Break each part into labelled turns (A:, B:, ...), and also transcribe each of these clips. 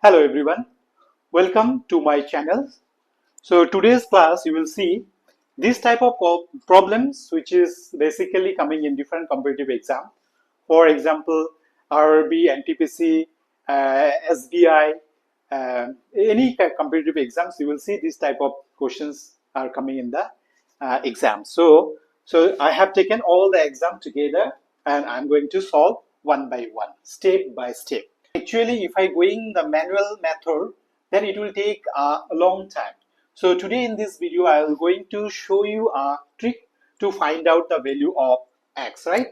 A: Hello everyone, welcome to my channel. So today's class you will see this type of problems which is basically coming in different competitive exam. For example, RRB, NTPC, SBI, any competitive exams you will see this type of questions are coming in the exam. So I have taken all the exam together and I'm going to solve one by one, step by step. Actually, if I going the manual method, then it will take a long time. So today in this video, I will going to show you a trick to find out the value of x, right?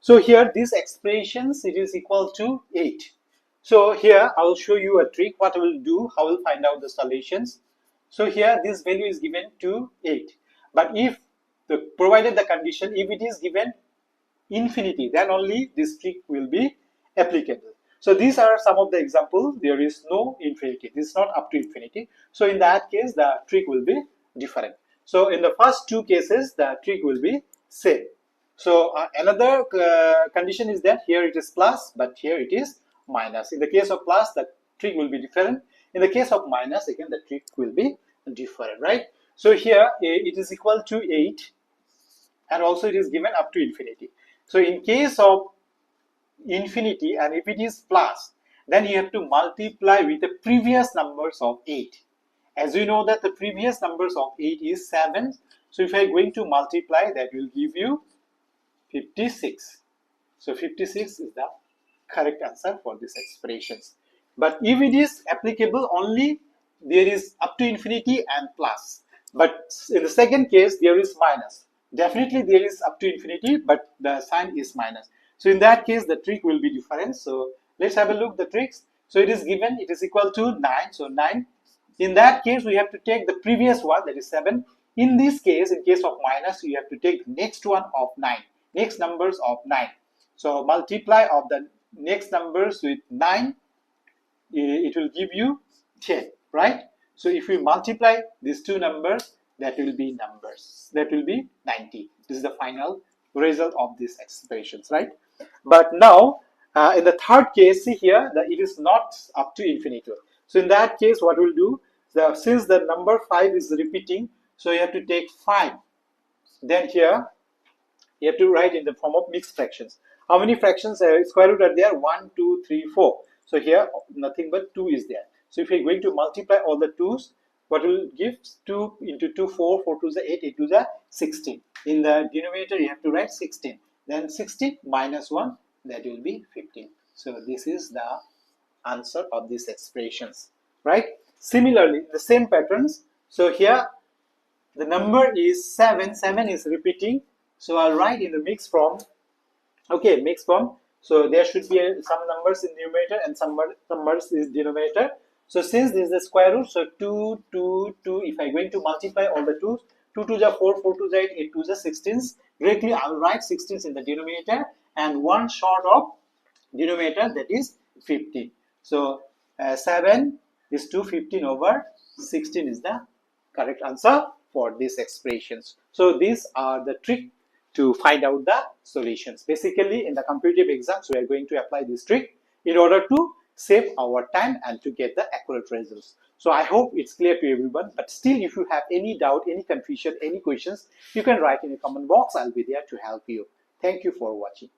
A: So here, these expressions, it is equal to 8. So here, I will show you a trick, what I will do, how I will find out the solutions. So here, this value is given to 8. But if, provided the condition, if it is given infinity, then only this trick will be applicable. So these are some of the examples. There is no infinity. This is not up to infinity. So in that case, the trick will be different. So in the first two cases, the trick will be same. So another condition is that here it is plus, but here it is minus. In the case of plus, the trick will be different. In the case of minus, again, the trick will be different, right? So here it is equal to 8, and also it is given up to infinity. So in case of infinity, and if it is plus, then you have to multiply with the previous numbers of 8. As you know that the previous numbers of 8 is 7. So if I am going to multiply, that will give you 56. So 56 is the correct answer for these expressions. But if it is applicable, only there is up to infinity and plus. But in the second case, there is minus. Definitely there is up to infinity, but the sign is minus. So in that case, the trick will be different. So let's have a look at the tricks. So it is given, it is equal to 9. So 9. In that case, we have to take the previous one, that is 7. In this case, in case of minus, you have to take the next one of 9. Next numbers of 9. So multiply of the next numbers with 9, it will give you 10, right? So if we multiply these two numbers, that will be 90. This is the final result of these expressions, right? But now in the third case, see here that it is not up to infinity. So in that case, what we'll do, since the number 5 is repeating, so you have to take 5. Then here you have to write in the form of mixed fractions. How many fractions square root are there? 1, 2, 3, 4. So here nothing but 2 is there. So if you're going to multiply all the 2's, what will give? 2 into 2, 4, 4 to the 8, 8 to the 16. In the denominator, you have to write 16. Then 16 minus 1, that will be 15. So this is the answer of these expressions, right? Similarly, the same patterns. So here, the number is 7. 7 is repeating. So I'll write in the mixed form. Okay, mixed form. So there should be some numbers in numerator and some numbers is denominator. So since this is the square root, so 2, 2, 2, if I'm going to multiply all the 2's, 2 to the 4, 4 to the 8, 8 to the 16s, directly I'll write 16s in the denominator and one short of denominator, that is 15. So 7 is 215 over 16 is the correct answer for these expressions. So these are the trick to find out the solutions. Basically, in the competitive exams, we are going to apply this trick in order to save our time and to get the accurate results. So I hope it's clear to everyone, but still if you have any doubt, any confusion, any questions, you can write in the comment box. I'll be there to help you. Thank you for watching.